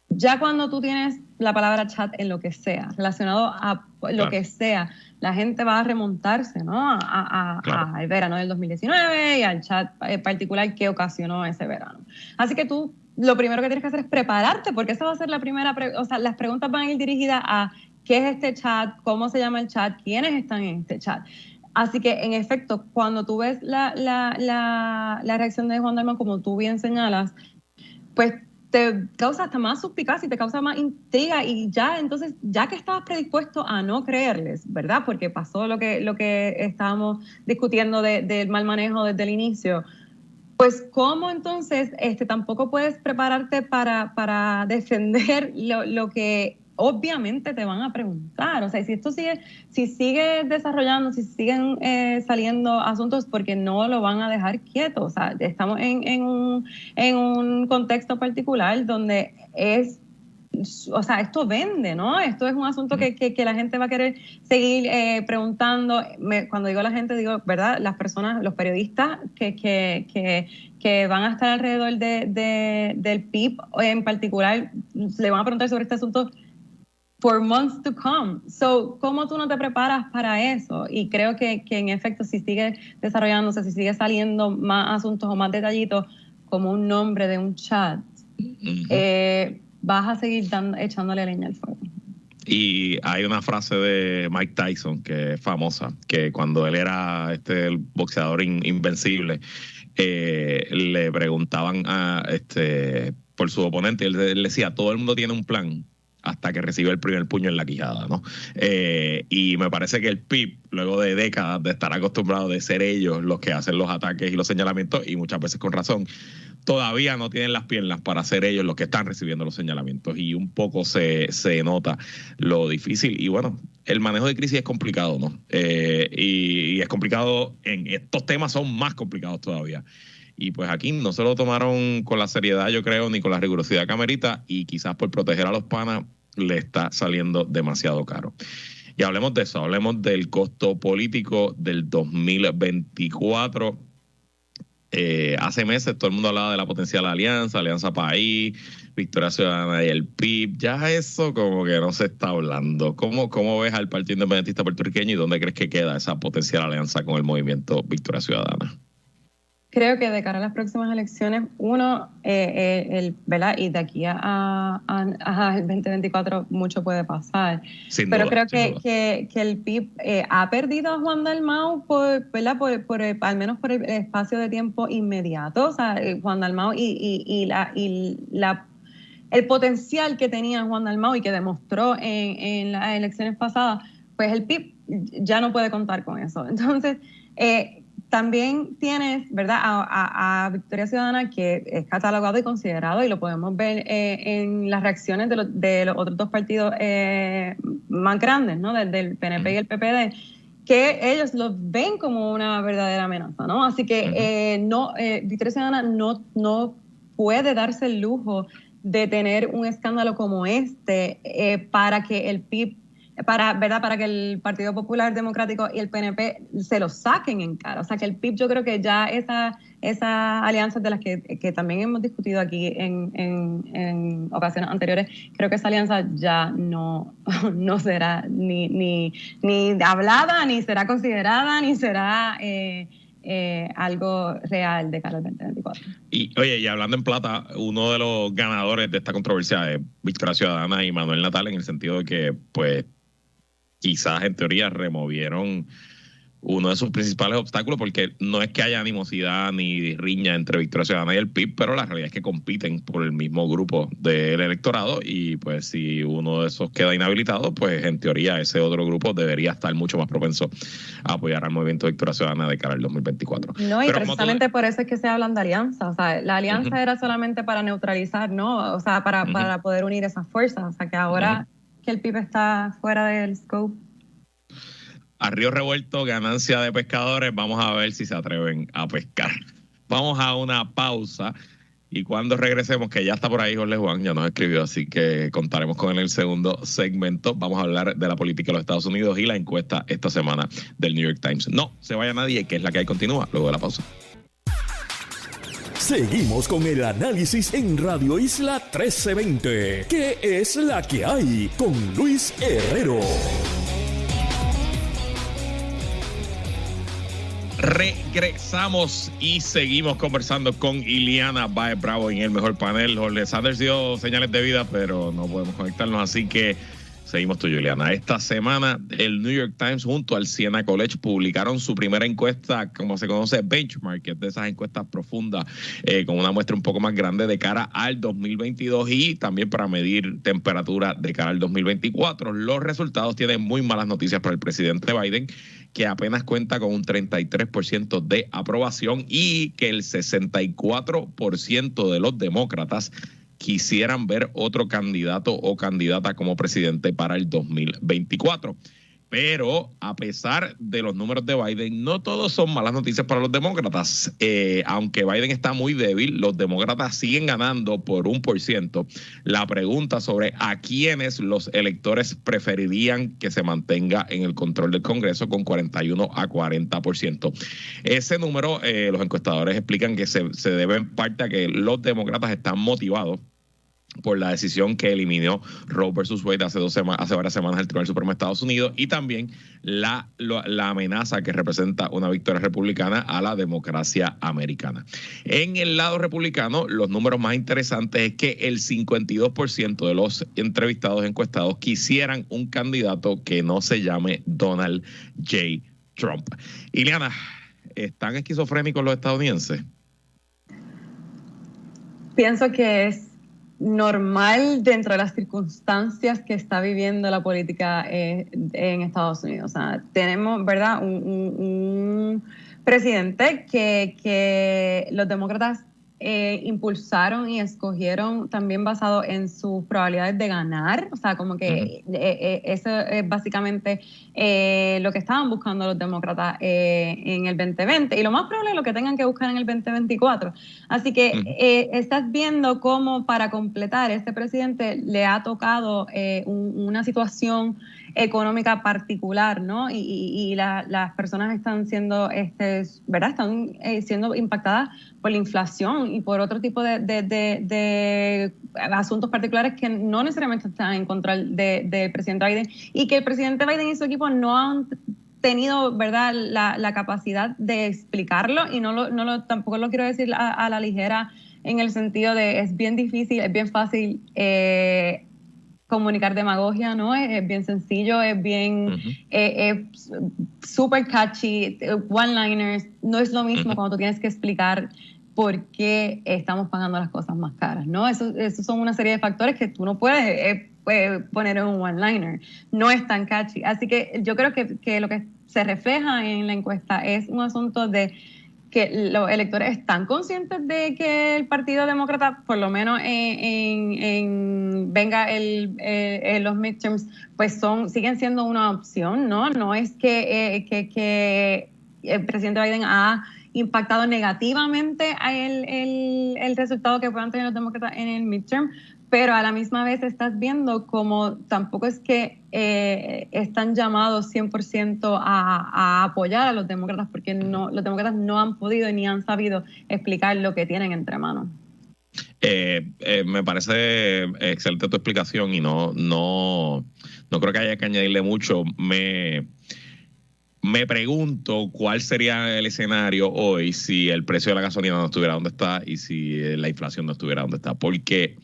ya cuando tú tienes la palabra chat en lo que sea, relacionado a lo que sea, la gente va a remontarse, ¿no? Al verano del 2019 y al chat particular que ocasionó ese verano. Así que tú lo primero que tienes que hacer es prepararte, porque esa va a ser la primera, o sea, las preguntas van a ir dirigidas a qué es este chat, cómo se llama el chat, quiénes están en este chat. Así que, en efecto, cuando tú ves la reacción de Juan Dalmau, como tú bien señalas, pues te causa hasta más suspicacia y te causa más intriga y ya, entonces, ya que estabas predispuesto a no creerles, ¿verdad? Porque pasó lo que estábamos discutiendo del mal manejo desde el inicio, pues ¿cómo entonces tampoco puedes prepararte para defender lo que obviamente te van a preguntar? O sea, si sigue desarrollando, si siguen saliendo asuntos, porque no lo van a dejar quieto. O sea, estamos en un contexto particular donde esto vende, ¿no? Esto es un asunto que la gente va a querer seguir preguntando. Cuando digo la gente, digo, ¿verdad? Las personas, los periodistas que van a estar alrededor del PIB en particular, le van a preguntar sobre este asunto for months to come. So, ¿cómo tú no te preparas para eso? Y creo que en efecto, si sigue desarrollándose, si sigue saliendo más asuntos o más detallitos, como un nombre de un chat, vas a seguir echándole leña al fuego. Y hay una frase de Mike Tyson que es famosa, que cuando él era el boxeador invencible, le preguntaban por su oponente, y él decía, todo el mundo tiene un plan hasta que recibe el primer puño en la quijada, ¿no? Y me parece que el PIB, luego de décadas de estar acostumbrado de ser ellos los que hacen los ataques y los señalamientos, y muchas veces con razón, todavía no tienen las piernas para ser ellos los que están recibiendo los señalamientos, y un poco se nota lo difícil. Y bueno, el manejo de crisis es complicado, ¿no? Y es complicado, en estos temas son más complicados todavía. Y pues aquí no se lo tomaron con la seriedad, yo creo, ni con la rigurosidad que amerita, y quizás por proteger a los panas le está saliendo demasiado caro. Y hablemos de eso, hablemos del costo político del 2024. Hace meses todo el mundo hablaba de la potencial Alianza País, Victoria Ciudadana y el PIB. Ya eso como que no se está hablando. ¿Cómo ves al Partido Independentista Puertorriqueño y dónde crees que queda esa potencial alianza con el movimiento Victoria Ciudadana? Creo que de cara a las próximas elecciones, ¿verdad? Y de aquí al 2024 mucho puede pasar. Pero creo que el PIB ha perdido a Juan Dalmau ¿verdad? Al menos por el espacio de tiempo inmediato. O sea, Juan Dalmau y el potencial que tenía Juan Dalmau y que demostró en las elecciones pasadas, pues el PIB ya no puede contar con eso. Entonces, también tienes, ¿verdad?, a Victoria Ciudadana, que es catalogado y considerado, y lo podemos ver en las reacciones de los otros dos partidos más grandes, ¿no?, del PNP y el PPD, que ellos los ven como una verdadera amenaza, ¿no? Así que Victoria Ciudadana no puede darse el lujo de tener un escándalo como para que el PIB, para que el Partido Popular Democrático y el PNP se lo saquen en cara. O sea, que el PIB, yo creo que ya esas alianzas de las que también hemos discutido aquí en ocasiones anteriores, creo que esa alianza ya no será ni hablada, ni será considerada, ni será algo real de cara al 2024. Y hablando en plata, uno de los ganadores de esta controversia es Victoria Ciudadana y Manuel Natal, en el sentido de que, pues, quizás en teoría removieron uno de sus principales obstáculos, porque no es que haya animosidad ni riña entre Victoria Ciudadana y el PIB, pero la realidad es que compiten por el mismo grupo del electorado, y pues si uno de esos queda inhabilitado, pues en teoría ese otro grupo debería estar mucho más propenso a apoyar al movimiento Victoria Ciudadana de cara al 2024. No, y pero precisamente por eso es que se hablan de alianza. O sea, la alianza era solamente para neutralizar, ¿no? O sea, para poder unir esas fuerzas. O sea, que ahora que el PIB está fuera del scope. A río revuelto, ganancia de pescadores. Vamos a ver si se atreven a pescar. Vamos a una pausa, y cuando regresemos, que ya está por ahí Jorge Juan, ya nos escribió, así que contaremos con él en el segundo segmento. Vamos a hablar de la política de los Estados Unidos y la encuesta esta semana del New York Times. No se vaya nadie, que es la que hay, continúa luego de la pausa. Seguimos con el análisis en Radio Isla 1320. ¿Qué es la que hay? Con Luis Herrero. Regresamos y seguimos conversando con Iliana Baez Bravo en el mejor panel. Jorge Sanders dio señales de vida, pero no podemos conectarnos, así que Seguimos tú, Juliana. Esta semana, el New York Times junto al Siena College publicaron su primera encuesta, como se conoce, benchmark, que es de esas encuestas profundas, con una muestra un poco más grande de cara al 2022 y también para medir temperatura de cara al 2024. Los resultados tienen muy malas noticias para el presidente Biden, que apenas cuenta con un 33% de aprobación y que el 64% de los demócratas quisieran ver otro candidato o candidata como presidente para el 2024. Pero a pesar de los números de Biden, no todos son malas noticias para los demócratas. Aunque Biden está muy débil, los demócratas siguen ganando por 1%. La pregunta sobre a quiénes los electores preferirían que se mantenga en el control del Congreso con 41 a 40%. Ese número, los encuestadores explican que se debe en parte a que los demócratas están motivados por la decisión que eliminó Roe versus Wade hace varias semanas el Tribunal Supremo de Estados Unidos, y también la amenaza que representa una victoria republicana a la democracia americana. En el lado republicano, los números más interesantes es que el 52% de los entrevistados encuestados quisieran un candidato que no se llame Donald J. Trump. Ileana, ¿están esquizofrénicos los estadounidenses? Pienso que es normal dentro de las circunstancias que está viviendo la política en Estados Unidos. O sea, tenemos, ¿verdad?, un presidente que los demócratas impulsaron y escogieron también basado en sus probabilidades de ganar. O sea, como que eso es básicamente lo que estaban buscando los demócratas en el 2020, y lo más probable es lo que tengan que buscar en el 2024. Así que estás viendo cómo para completar este presidente le ha tocado una situación económica particular, ¿no? Y las personas están siendo, ¿verdad? Están siendo impactadas por la inflación y por otro tipo de asuntos particulares que no necesariamente están en control del presidente Biden, y que el presidente Biden y su equipo no han tenido, ¿verdad?, la capacidad de explicarlo, y tampoco lo quiero decir a la ligera, en el sentido de es bien difícil, es bien fácil comunicar demagogia, ¿no? Es bien sencillo, es bien super catchy, one-liners. No es lo mismo cuando tú tienes que explicar por qué estamos pagando las cosas más caras, ¿no? Esos son una serie de factores que tú no puedes poner en un one-liner. No es tan catchy. Así que yo creo que lo que se refleja en la encuesta es un asunto de que los electores están conscientes de que el Partido Demócrata, por lo menos venga los midterms, pues siguen siendo una opción, ¿no? No es que el presidente Biden ha impactado negativamente el resultado que puedan tener los demócratas en el midterm, pero a la misma vez estás viendo como tampoco es que están llamados 100% a apoyar a los demócratas, porque los demócratas no han podido ni han sabido explicar lo que tienen entre manos. Me parece excelente tu explicación y no creo que haya que añadirle mucho. Me pregunto cuál sería el escenario hoy si el precio de la gasolina no estuviera donde está y si la inflación no estuviera donde está, porque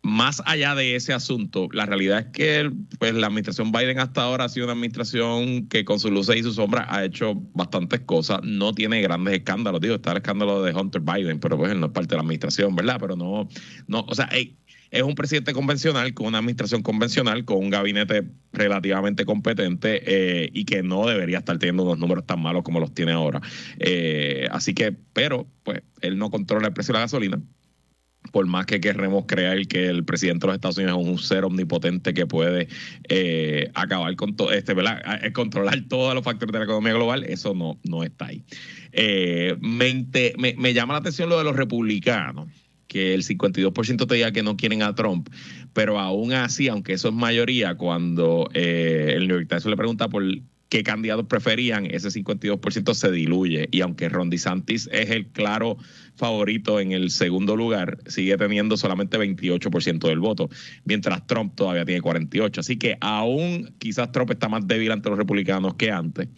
más allá de ese asunto, la realidad es que pues, la administración Biden hasta ahora ha sido una administración que con sus luces y sus sombras ha hecho bastantes cosas. No tiene grandes escándalos. Digo, está el escándalo de Hunter Biden, pero pues él no es parte de la administración, ¿verdad? Pero no, o sea, es un presidente convencional, con una administración convencional, con un gabinete relativamente competente y que no debería estar teniendo unos números tan malos como los tiene ahora. Así que, pero pues él no controla el precio de la gasolina. Por más que querremos creer que el presidente de los Estados Unidos es un ser omnipotente que puede acabar con todo, controlar todos los factores de la economía global, eso no está ahí. Me llama la atención lo de los republicanos, que el 52% te diga que no quieren a Trump, pero aún así, aunque eso es mayoría, cuando el New York Times le pregunta por qué candidatos preferían, ese 52% se diluye, y aunque Ron DeSantis es el claro favorito en el segundo lugar, sigue teniendo solamente 28% del voto, mientras Trump todavía tiene 48%, así que aún quizás Trump está más débil ante los republicanos que antes.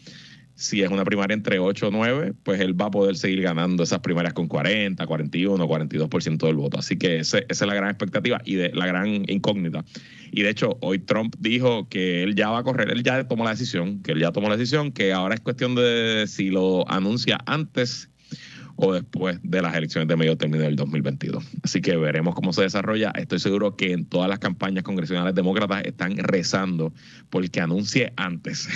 si es una primaria entre 8 o 9, pues él va a poder seguir ganando esas primarias con 40, 41, 42% del voto. Así que esa es la gran expectativa y la gran incógnita. Y de hecho, hoy Trump dijo que él ya va a correr, él ya tomó la decisión, que ahora es cuestión de si lo anuncia antes o después de las elecciones de medio término del 2022. Así que veremos cómo se desarrolla. Estoy seguro que en todas las campañas congresionales demócratas están rezando porque anuncie antes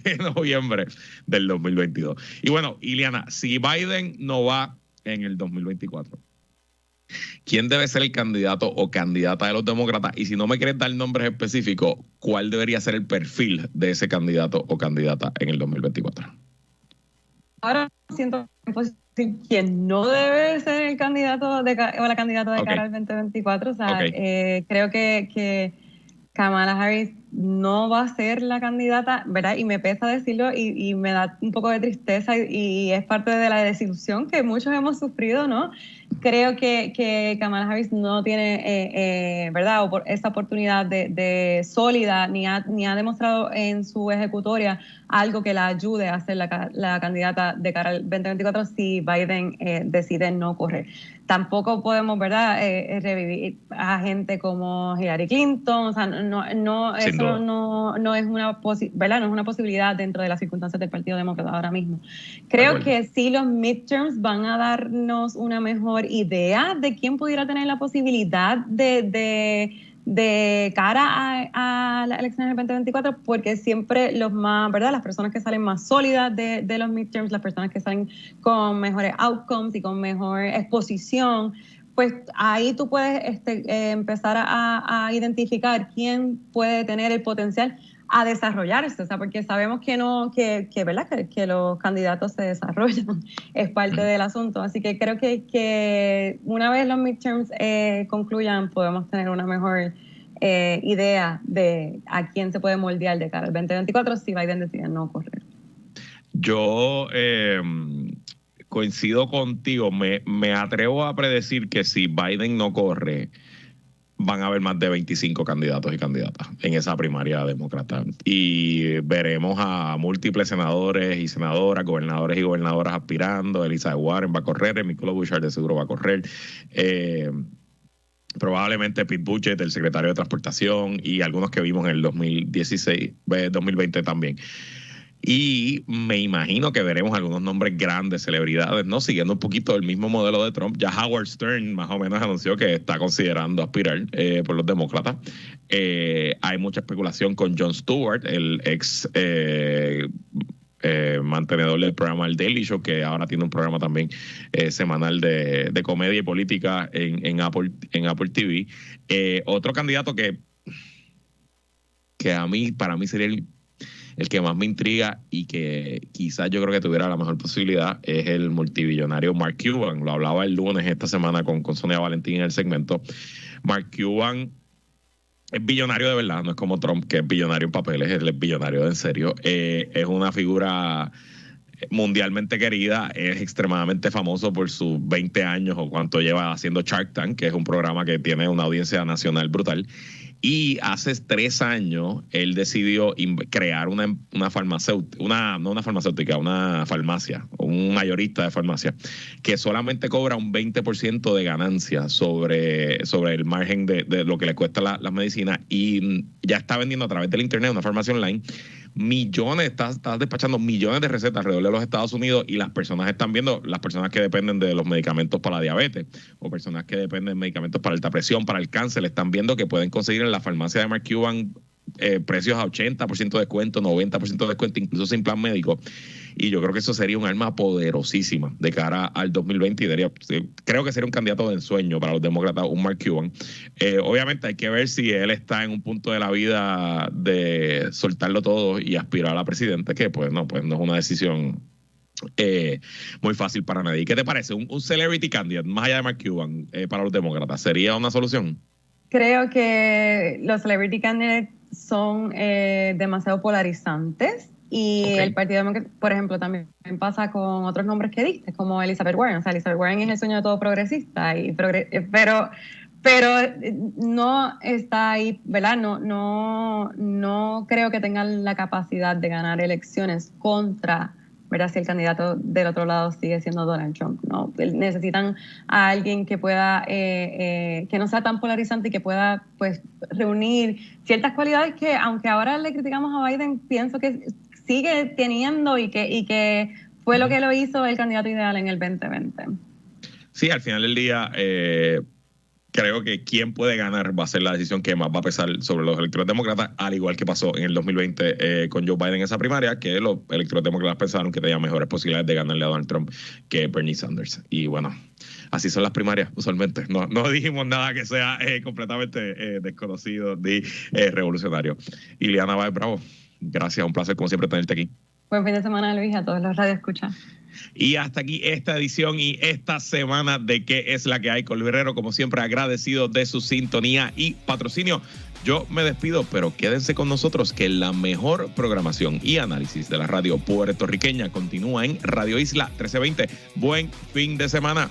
de noviembre del 2022. Y bueno, Ileana, si Biden no va en el 2024, ¿quién debe ser el candidato o candidata de los demócratas? Y si no me quieres dar nombres específicos, ¿cuál debería ser el perfil de ese candidato o candidata en el 2024? Ahora siento quien no debe ser el candidato o la candidata de cara al 2024. O sea, creo que Kamala Harris no va a ser la candidata, ¿verdad? Y me pesa decirlo y me da un poco de tristeza y es parte de la desilusión que muchos hemos sufrido, ¿no? Creo que Kamala Harris no tiene, ¿verdad? Esa oportunidad de sólida, ni ha demostrado en su ejecutoria algo que la ayude a ser la candidata de cara al 2024 si Biden decide no correr. Tampoco podemos, ¿verdad?, revivir a gente como Hillary Clinton. O sea, no es una ¿verdad? No es una posibilidad dentro de las circunstancias del Partido Demócrata ahora mismo. Creo que sí los midterms van a darnos una mejor idea de quién pudiera tener la posibilidad de cara a las elecciones del 2024, porque siempre las personas que salen más sólidas de los midterms, las personas que salen con mejores outcomes y con mejor exposición, pues ahí tú puedes empezar a identificar quién puede tener el potencial a desarrollarse, o sea, porque sabemos ¿verdad? Que los candidatos se desarrollan, es parte del asunto. Así que creo que una vez los midterms concluyan, podemos tener una mejor idea de a quién se puede moldear de cara al 2024 si Biden decide no correr. Yo coincido contigo, me atrevo a predecir que si Biden no corre, van a haber más de 25 candidatos y candidatas en esa primaria demócrata. Y veremos a múltiples senadores y senadoras, gobernadores y gobernadoras aspirando. Elizabeth Warren va a correr, Amy Klobuchar de seguro va a correr. Probablemente Pete Buttigieg, el secretario de Transportación, y algunos que vimos en el 2020 también. Y me imagino que veremos algunos nombres grandes, celebridades, ¿no? Siguiendo un poquito el mismo modelo de Trump. Ya Howard Stern más o menos anunció que está considerando aspirar por los demócratas. Hay mucha especulación con Jon Stewart, el ex mantenedor del programa El Daily Show, que ahora tiene un programa también semanal de comedia y política en Apple TV. Otro candidato que para mí sería el que más me intriga y que quizás yo creo que tuviera la mejor posibilidad es el multibillonario Mark Cuban. Lo hablaba el lunes esta semana con Sonia Valentín en el segmento. Mark Cuban es billonario de verdad, no es como Trump, que es billonario en papeles, él es billonario en serio. Es una figura mundialmente querida, es extremadamente famoso por sus 20 años o cuánto lleva haciendo Shark Tank, que es un programa que tiene una audiencia nacional brutal. Y hace 3 años él decidió crear una farmacéutica, una farmacia, un mayorista de farmacia, que solamente cobra un 20% de ganancia sobre el margen de lo que le cuesta las medicinas, y ya está vendiendo a través del internet, una farmacia online, está despachando millones de recetas alrededor de los Estados Unidos, y las personas están viendo, las personas que dependen de los medicamentos para la diabetes o personas que dependen de medicamentos para alta presión, para el cáncer, están viendo que pueden conseguir en la farmacia de Mark Cuban precios a 80% de descuento, 90% de descuento, incluso sin plan médico. Y yo creo que eso sería un arma poderosísima de cara al 2020 y creo que sería un candidato de ensueño para los demócratas, un Mark Cuban. Obviamente hay que ver si él está en un punto de la vida de soltarlo todo y aspirar a la presidenta, que pues no es una decisión muy fácil para nadie. ¿Qué te parece? Un celebrity candidate, más allá de Mark Cuban, para los demócratas, ¿sería una solución? Creo que los celebrity candidates son demasiado polarizantes y el Partido Demócrata, por ejemplo, también pasa con otros nombres que diste, como Elizabeth Warren. O sea, Elizabeth Warren es el sueño de todo progresista, pero no está ahí, ¿verdad? No creo que tengan la capacidad de ganar elecciones contra ¿verdad? Si el candidato del otro lado sigue siendo Donald Trump, ¿no? Necesitan a alguien que pueda, que no sea tan polarizante y que pueda, pues, reunir ciertas cualidades que, aunque ahora le criticamos a Biden, pienso que sigue teniendo y que fue lo que lo hizo el candidato ideal en el 2020. Sí, al final del día, creo que quien puede ganar va a ser la decisión que más va a pesar sobre los electores demócratas, al igual que pasó en el 2020 con Joe Biden en esa primaria, que los electores demócratas pensaron que tenían mejores posibilidades de ganarle a Donald Trump que Bernie Sanders. Y bueno, así son las primarias usualmente. No dijimos nada que sea completamente desconocido ni revolucionario. Ileana Báez Bravo, gracias, un placer como siempre tenerte aquí. Buen fin de semana, Luis, a todos los radioescuchas. Y hasta aquí esta edición y esta semana de ¿Qué es la que hay con Luis Herrero? Como siempre, agradecido de su sintonía y patrocinio. Yo me despido, pero quédense con nosotros que la mejor programación y análisis de la radio puertorriqueña continúa en Radio Isla 1320. Buen fin de semana.